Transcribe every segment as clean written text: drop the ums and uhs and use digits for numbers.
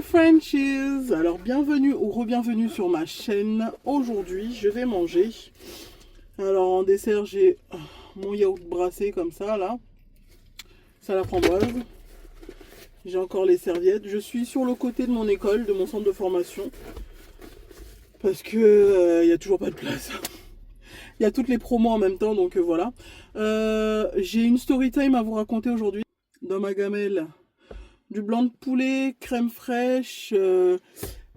Frenchies! Alors bienvenue ou re-bienvenue sur ma chaîne. Aujourd'hui je vais manger. Alors en dessert j'ai mon yaourt brassé comme ça là. Ça la framboise. J'ai encore les serviettes. Je suis sur le côté de mon école, de mon centre de formation. Parce que il n'y a toujours pas de place. Il y a toutes les promos en même temps donc voilà. J'ai une story time à vous raconter aujourd'hui. Dans ma gamelle. Du blanc de poulet, crème fraîche,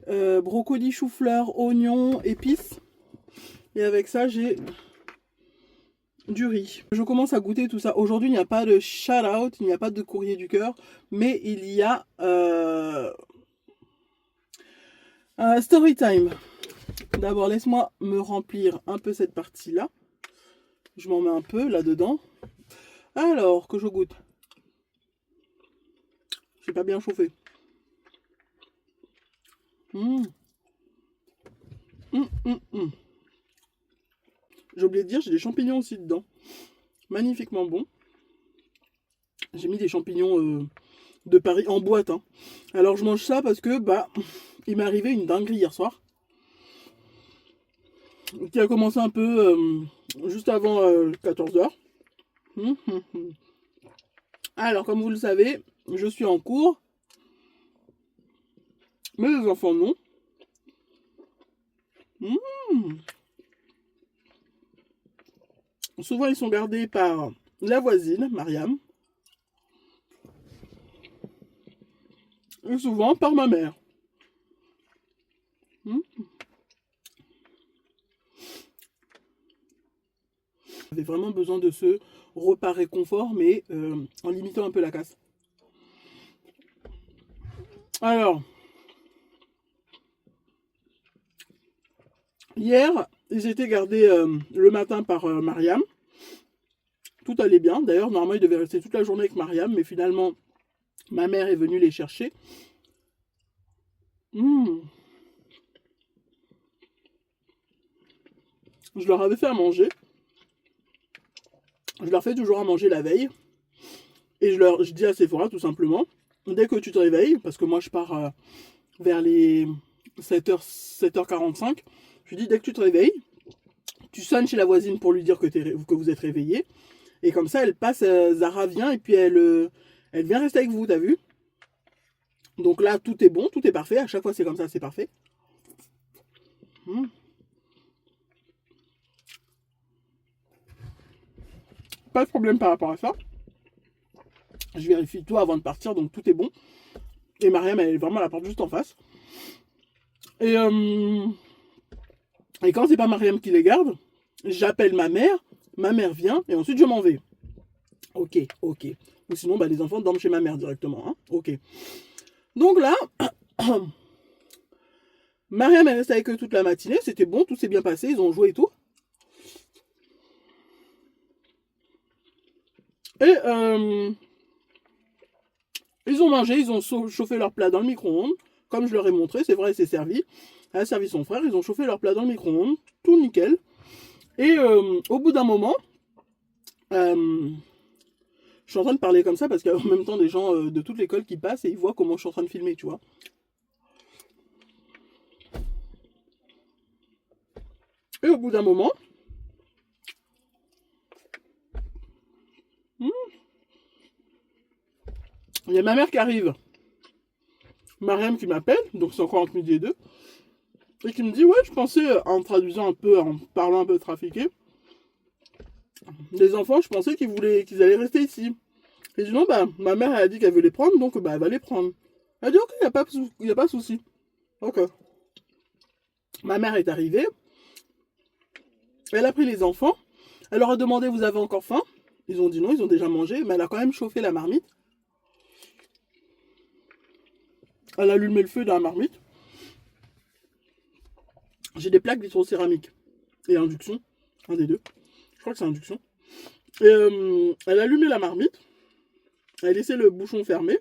brocoli, chou-fleur, oignons, épices. Et avec ça, j'ai du riz. Je commence à goûter tout ça. Aujourd'hui, il n'y a pas de shout-out, il n'y a pas de courrier du cœur, mais il y a un story time. D'abord, laisse-moi me remplir un peu cette partie-là. Je m'en mets un peu là-dedans. Alors, que je goûte. C'est pas bien chauffé. J'ai oublié de dire, j'ai des champignons aussi dedans. Magnifiquement bon. J'ai mis des champignons de Paris en boîte. Hein. Alors je mange ça parce que il m'est arrivé une dinguerie hier soir. Qui a commencé un peu juste avant 14h. Alors comme vous le savez, je suis en cours. Mais les enfants non. Souvent ils sont gardés par la voisine, Mariam. Et souvent par ma mère. J'avais vraiment besoin de ce repas réconfort, mais en limitant un peu la casse. Alors, hier, ils étaient gardés le matin par Mariam. Tout allait bien. D'ailleurs, normalement, ils devaient rester toute la journée avec Mariam, mais finalement, ma mère est venue les chercher. Je leur avais fait à manger. Je leur fais toujours à manger la veille. Et je dis à Sephora tout simplement, dès que tu te réveilles, parce que moi je pars vers les 7h45, je lui dis dès que tu te réveilles, tu sonnes chez la voisine pour lui dire que vous êtes réveillé. Et comme ça, elle passe, Zara vient et puis elle vient rester avec vous, t'as vu? Donc là, tout est bon, tout est parfait. À chaque fois, c'est comme ça, c'est parfait. Pas de problème par rapport à ça. Je vérifie tout avant de partir, donc tout est bon. Et Mariam, elle est vraiment à la porte juste en face. Et quand c'est pas Mariam qui les garde, j'appelle ma mère vient, et ensuite je m'en vais. Ok. Ou sinon, les enfants dorment chez ma mère directement. Hein. Ok. Donc là, Mariam est restée avec eux toute la matinée, c'était bon, tout s'est bien passé, ils ont joué et tout. Et ils ont mangé, ils ont chauffé leur plat dans le micro-ondes, comme je leur ai montré, c'est vrai, c'est servi. Elle a servi son frère, ils ont chauffé leur plat dans le micro-ondes, tout nickel. Et au bout d'un moment, je suis en train de parler comme ça parce qu'il y a en même temps des gens de toute l'école qui passent et ils voient comment je suis en train de filmer, tu vois. Et au bout d'un moment, il y a ma mère qui arrive. Mariam qui m'appelle, donc c'est encore entre midi et deux, et qui me dit, ouais, je pensais, en traduisant un peu, en parlant un peu trafiqué, les enfants, je pensais qu'ils allaient rester ici. Et je dis non, ma mère elle a dit qu'elle veut les prendre, donc elle va les prendre. Elle dit ok, il n'y a pas de souci. Ok. Ma mère est arrivée, elle a pris les enfants, elle leur a demandé vous avez encore faim? Ils ont dit non, ils ont déjà mangé, mais elle a quand même chauffé la marmite. Elle a allumé le feu dans la marmite. J'ai des plaques vitrocéramiques et induction, un des deux. Je crois que c'est induction. Et elle a allumé la marmite, elle a laissé le bouchon fermé,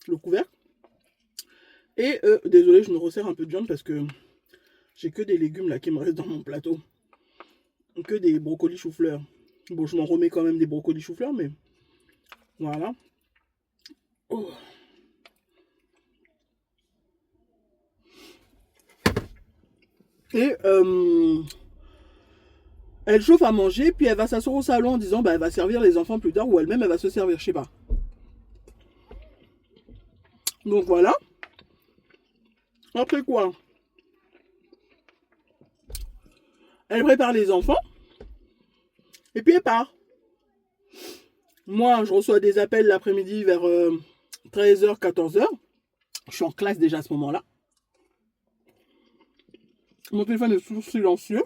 le couvercle. Et désolé, je me resserre un peu de viande parce que j'ai que des légumes là qui me restent dans mon plateau. Que des brocolis chou-fleur. Bon, je m'en remets quand même des brocolis chou-fleur, mais voilà. Oh. Et elle chauffe à manger, puis elle va s'asseoir au salon en disant bah, elle va servir les enfants plus tard, ou elle-même elle va se servir, je sais pas. Donc voilà. Après quoi, elle prépare les enfants, et puis elle part. Moi, je reçois des appels l'après-midi vers 13h, 14h. Je suis en classe déjà à ce moment-là. Mon téléphone est sous silencieux.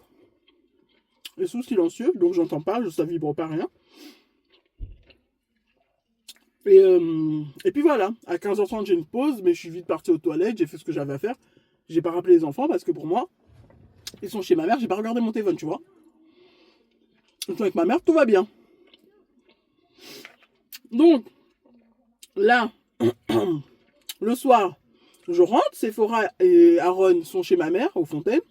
Donc j'entends pas, ça vibre pas, rien. Et puis voilà, à 15h30 j'ai une pause, mais je suis vite parti aux toilettes, j'ai fait ce que j'avais à faire. J'ai pas rappelé les enfants parce que pour moi, ils sont chez ma mère, j'ai pas regardé mon téléphone, tu vois. Ils sont avec ma mère, tout va bien. Donc, là, le soir, je rentre, Sephora et Aaron sont chez ma mère, aux Fontaines.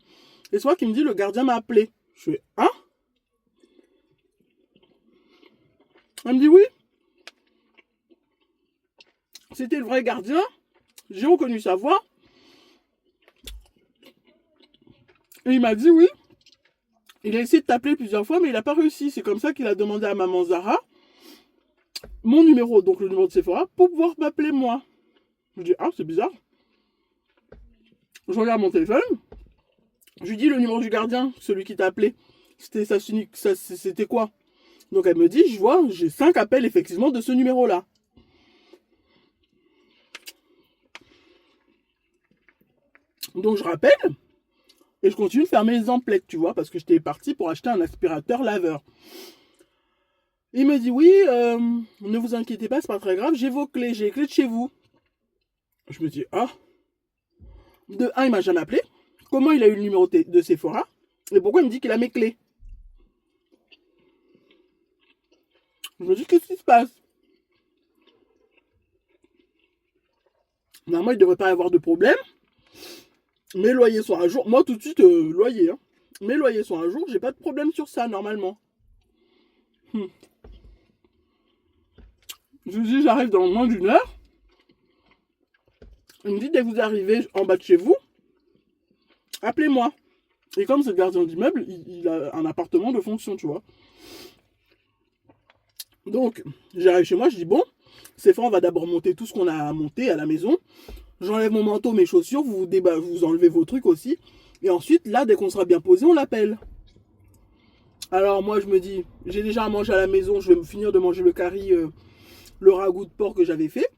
Et c'est moi qui me dit, le gardien m'a appelé. Je fais, hein? Elle me dit, oui. C'était le vrai gardien. J'ai reconnu sa voix. Et il m'a dit, oui. Il a essayé de t'appeler plusieurs fois, mais il n'a pas réussi. C'est comme ça qu'il a demandé à maman Zara mon numéro, donc le numéro de Sephora, pour pouvoir m'appeler moi. Je dis, ah, c'est bizarre. Je regarde mon téléphone. Je lui dis le numéro du gardien, celui qui t'a appelé. C'était quoi? Donc elle me dit, je vois, j'ai 5 appels effectivement de ce numéro-là. Donc je rappelle et je continue de faire mes emplettes, tu vois, parce que j'étais parti pour acheter un aspirateur laveur. Il me dit, oui, ne vous inquiétez pas, c'est pas très grave, j'ai vos clés, j'ai les clés de chez vous. Je me dis, ah. De un, il m'a jamais appelé. Comment il a eu le numéro de Sephora? Et pourquoi il me dit qu'il a mes clés? Je me dis, qu'est-ce qui se passe? Normalement, il ne devrait pas y avoir de problème. Mes loyers sont à jour. Moi, tout de suite, loyer. Hein. Mes loyers sont à jour. J'ai pas de problème sur ça, normalement. Je lui dis, j'arrive dans moins d'une heure. Il me dit, dès que vous arrivez en bas de chez vous, appelez-moi. Et comme c'est le gardien d'immeuble, il a un appartement de fonction, tu vois. Donc, j'arrive chez moi, je dis, bon, c'est fait, on va d'abord monter tout ce qu'on a à monter à la maison. J'enlève mon manteau, mes chaussures, vous enlevez vos trucs aussi. Et ensuite, là, dès qu'on sera bien posé, on l'appelle. Alors moi, je me dis, j'ai déjà à manger à la maison, je vais finir de manger le curry, le ragoût de porc que j'avais fait.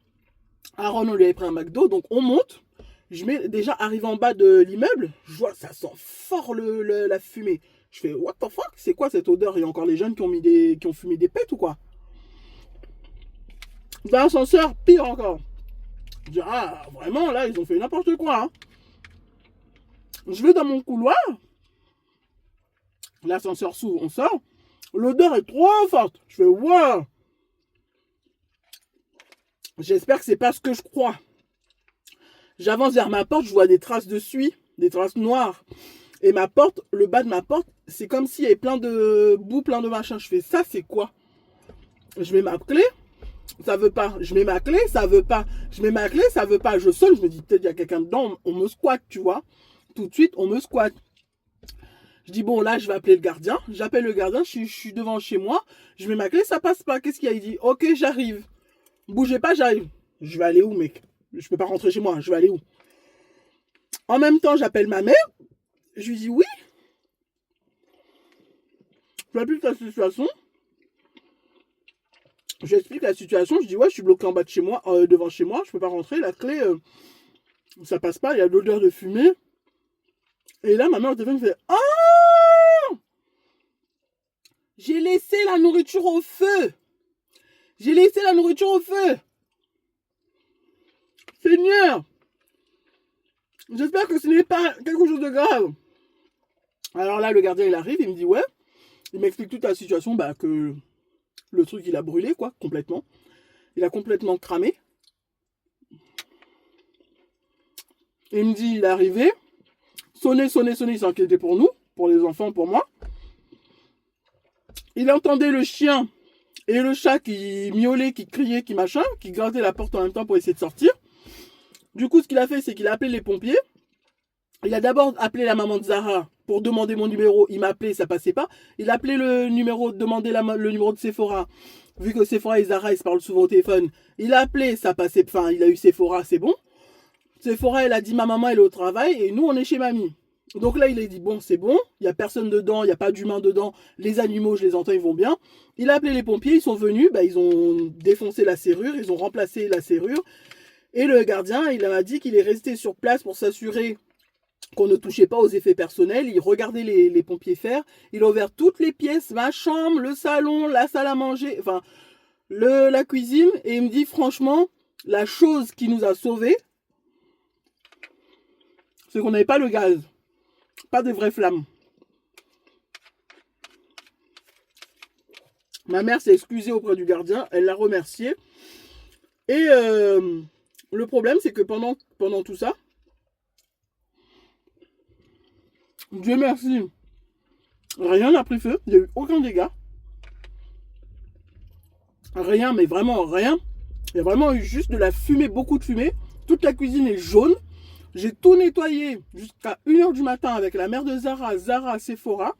Aaron, on lui avait pris un McDo, donc on monte. Je mets déjà, arrivé en bas de l'immeuble, je vois, ça sent fort la fumée. Je fais, what the fuck, c'est quoi cette odeur? Il y a encore les jeunes qui ont fumé des pets ou quoi? Dans l'ascenseur, pire encore. Je dis, ah, vraiment, là, ils ont fait n'importe quoi. Hein. Je vais dans mon couloir. L'ascenseur s'ouvre, on sort. L'odeur est trop forte. Je fais, wow. J'espère que c'est pas ce que je crois. J'avance vers ma porte, je vois des traces de suie, des traces noires. Et ma porte, le bas de ma porte, c'est comme s'il y avait plein de boue, plein de machin. Je fais, ça, c'est quoi? Je mets ma clé. Ça veut pas. Je mets ma clé, ça veut pas. Je mets ma clé, ça veut pas. Je sonne, je me dis peut-être il y a quelqu'un dedans, on me squatte, tu vois. Tout de suite, on me squatte. Je dis bon là, je vais appeler le gardien. J'appelle le gardien, je suis devant chez moi. Je mets ma clé, ça passe pas. Qu'est-ce qu'il y a? Il dit ok, j'arrive. Bougez pas, j'arrive. Je vais aller où, mec? Je peux pas rentrer chez moi. Je vais aller où? En même temps, j'appelle ma mère. Je lui dis oui. Je m'applique la situation. J'explique la situation, je dis ouais, je suis bloqué en bas de chez moi, devant chez moi, je peux pas rentrer, la clé, ça passe pas, il y a de l'odeur de fumée. Et là, ma mère au téléphone fait oh, j'ai laissé la nourriture au feu. J'ai laissé la nourriture au feu. Seigneur, j'espère que ce n'est pas quelque chose de grave. Alors là, le gardien, il arrive, il me dit ouais. Il m'explique toute la situation, bah que le truc, il a brûlé, quoi, complètement. Il a complètement cramé. Il me dit, il est arrivé. Sonner, il s'inquiétait pour nous, pour les enfants, pour moi. Il entendait le chien et le chat qui miaulait, qui criait, qui machin, qui grattait la porte en même temps pour essayer de sortir. Du coup, ce qu'il a fait, c'est qu'il a appelé les pompiers. Il a d'abord appelé la maman de Zara pour demander mon numéro. Il m'a appelé, ça passait pas. Il a appelé le numéro, demandé le numéro de Sephora. Vu que Sephora et Zara, ils se parlent souvent au téléphone. Il a appelé, ça passait. Enfin, il a eu Sephora, c'est bon. Sephora, elle a dit ma maman, elle est au travail et nous, on est chez mamie. Donc là, il a dit bon, c'est bon. Il n'y a personne dedans, il n'y a pas d'humain dedans. Les animaux, je les entends, ils vont bien. Il a appelé les pompiers, ils sont venus. Bah, ils ont défoncé la serrure, ils ont remplacé la serrure. Et le gardien, il a dit qu'il est resté sur place pour s'assurer qu'on ne touchait pas aux effets personnels. Il regardait les pompiers faire. Il a ouvert toutes les pièces, ma chambre, le salon, la salle à manger, enfin, la cuisine. Et il me dit, franchement, la chose qui nous a sauvés, c'est qu'on n'avait pas le gaz. Pas de vraies flammes. Ma mère s'est excusée auprès du gardien. Elle l'a remercié. Et le problème, c'est que pendant tout ça, Dieu merci, rien n'a pris feu, il n'y a eu aucun dégât. Rien, mais vraiment rien. Il y a vraiment eu juste de la fumée, beaucoup de fumée. Toute la cuisine est jaune. J'ai tout nettoyé jusqu'à 1h du matin avec la mère de Zara, Zara, Sephora.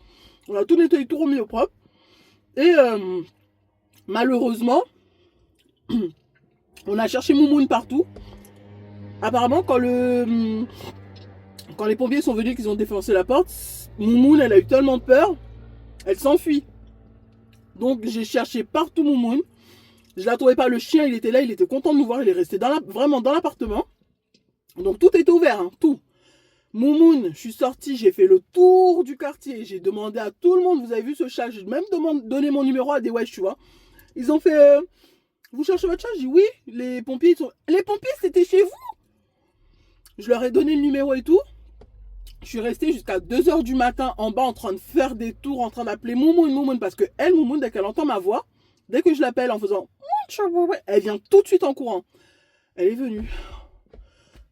On a tout nettoyé, tout remis au propre. Et malheureusement, on a cherché Moumoun partout. Apparemment, quand les pompiers sont venus, qu'ils ont défoncé la porte, Moumoun, elle a eu tellement peur, elle s'enfuit. Donc j'ai cherché partout Moumoun. Je la trouvais pas, le chien, il était là, il était content de nous voir, il est resté vraiment dans l'appartement. Donc tout était ouvert, hein, tout. Moumoun, je suis sortie, j'ai fait le tour du quartier, j'ai demandé à tout le monde, vous avez vu ce chat, j'ai même donné mon numéro à des wesh, tu vois. Ils ont fait, vous cherchez votre chat? J'ai dit oui, les pompiers, les pompiers, c'était chez vous? Je leur ai donné le numéro et tout. Je suis restée jusqu'à 2h du matin en bas en train de faire des tours, en train d'appeler Moumoun, parce que elle, Moumoun, dès qu'elle entend ma voix, dès que je l'appelle en faisant, elle vient tout de suite en courant. Elle est venue.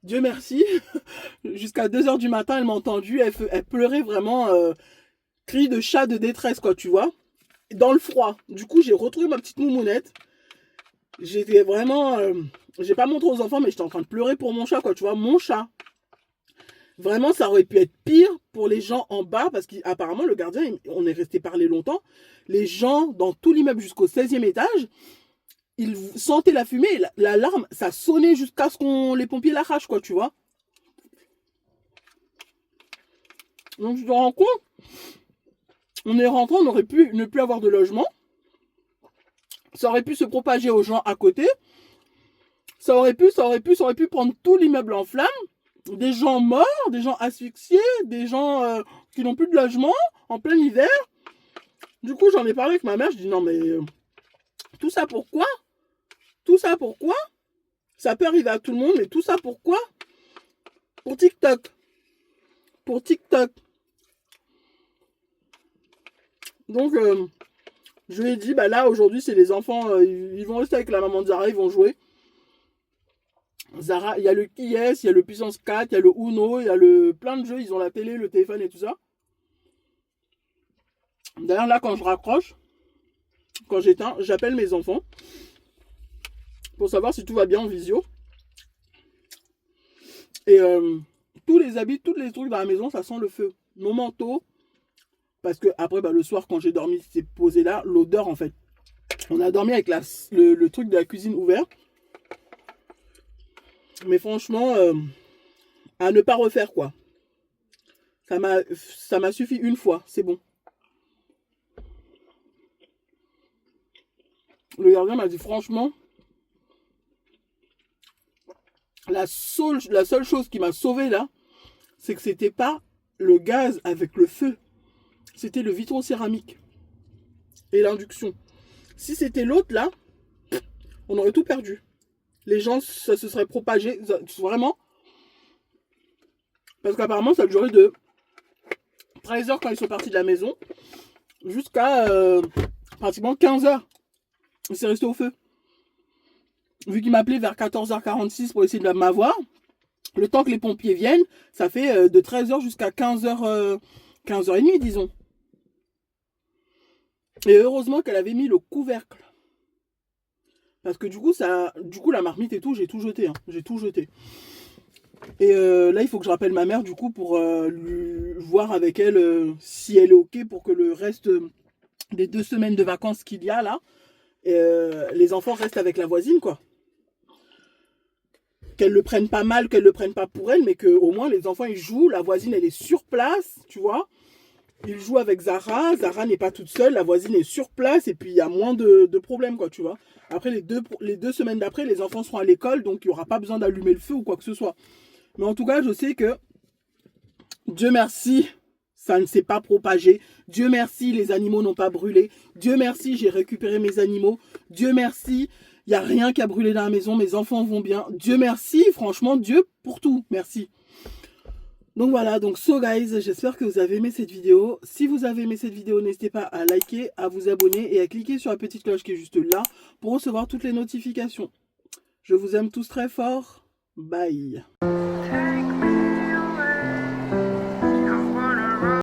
Dieu merci. Jusqu'à 2h du matin, elle m'a entendu. Elle pleurait vraiment, cri de chat de détresse, quoi, tu vois. Dans le froid. Du coup, j'ai retrouvé ma petite moumounette. J'étais vraiment... j'ai pas montré aux enfants, mais j'étais en train de pleurer pour mon chat, quoi, tu vois. Mon chat. Vraiment, ça aurait pu être pire pour les gens en bas, parce qu'apparemment, le gardien, on est resté parler longtemps. Les gens, dans tout l'immeuble jusqu'au 16e étage, ils sentaient la fumée, l'alarme, ça sonnait jusqu'à ce que les pompiers l'arrachent, quoi, tu vois. Donc, je te rends compte, on est rentré, on aurait pu ne plus avoir de logement. Ça aurait pu se propager aux gens à côté. Ça aurait pu prendre tout l'immeuble en flammes. Des gens morts, des gens asphyxiés, des gens qui n'ont plus de logement en plein hiver. Du coup, j'en ai parlé avec ma mère. Je dis non, mais tout ça pourquoi? Tout ça pourquoi? Ça peut arriver à tout le monde, mais tout ça pourquoi? Pour TikTok. Pour TikTok. Donc, je lui ai dit, bah là, aujourd'hui, c'est les enfants, ils vont rester avec la maman de Zara, ils vont jouer. Zara, il y a le Qui est, il y a le Puissance 4, il y a le Uno, il y a plein de jeux, ils ont la télé, le téléphone et tout ça. D'ailleurs, là, quand je raccroche, quand j'éteins, j'appelle mes enfants pour savoir si tout va bien en visio. Et tous les habits, tous les trucs dans la maison, ça sent le feu. Mon manteau, parce que après, bah, le soir, quand j'ai dormi, c'est posé là, l'odeur en fait. On a dormi avec le truc de la cuisine ouvert. Mais franchement, à ne pas refaire quoi. Ça m'a suffi une fois, c'est bon. Le gardien m'a dit franchement, la seule chose qui m'a sauvé là, c'est que c'était pas le gaz avec le feu. C'était le vitron céramique et l'induction. Si c'était l'autre là, on aurait tout perdu. Les gens, ça se serait propagé, vraiment. Parce qu'apparemment, ça a duré de 13h quand ils sont partis de la maison jusqu'à pratiquement 15h. Il s'est resté au feu. Vu qu'il m'appelait vers 14h46 pour essayer de m'avoir, le temps que les pompiers viennent, ça fait de 13h jusqu'à 15h, 15h30, disons. Et heureusement qu'elle avait mis le couvercle. Parce que du coup, la marmite et tout, j'ai tout jeté. Hein. J'ai tout jeté. Et là, il faut que je rappelle ma mère, du coup, pour voir avec elle si elle est OK pour que le reste des 2 semaines de vacances qu'il y a là, les enfants restent avec la voisine, quoi. Qu'elle le prenne pas mal, qu'elle le prenne pas pour elle, mais que au moins les enfants ils jouent, la voisine elle est sur place, tu vois. Ils jouent avec Zara, Zara n'est pas toute seule, la voisine est sur place et puis il y a moins de problèmes, quoi, tu vois. Après les 2 semaines d'après, les enfants seront à l'école, donc il n'y aura pas besoin d'allumer le feu ou quoi que ce soit. Mais en tout cas, je sais que Dieu merci, ça ne s'est pas propagé. Dieu merci, les animaux n'ont pas brûlé. Dieu merci, j'ai récupéré mes animaux. Dieu merci, il n'y a rien qui a brûlé dans la maison. Mes enfants vont bien. Dieu merci, franchement, Dieu pour tout. Merci. Donc voilà, donc so guys, j'espère que vous avez aimé cette vidéo. Si vous avez aimé cette vidéo, n'hésitez pas à liker, à vous abonner et à cliquer sur la petite cloche qui est juste là pour recevoir toutes les notifications. Je vous aime tous très fort. Bye.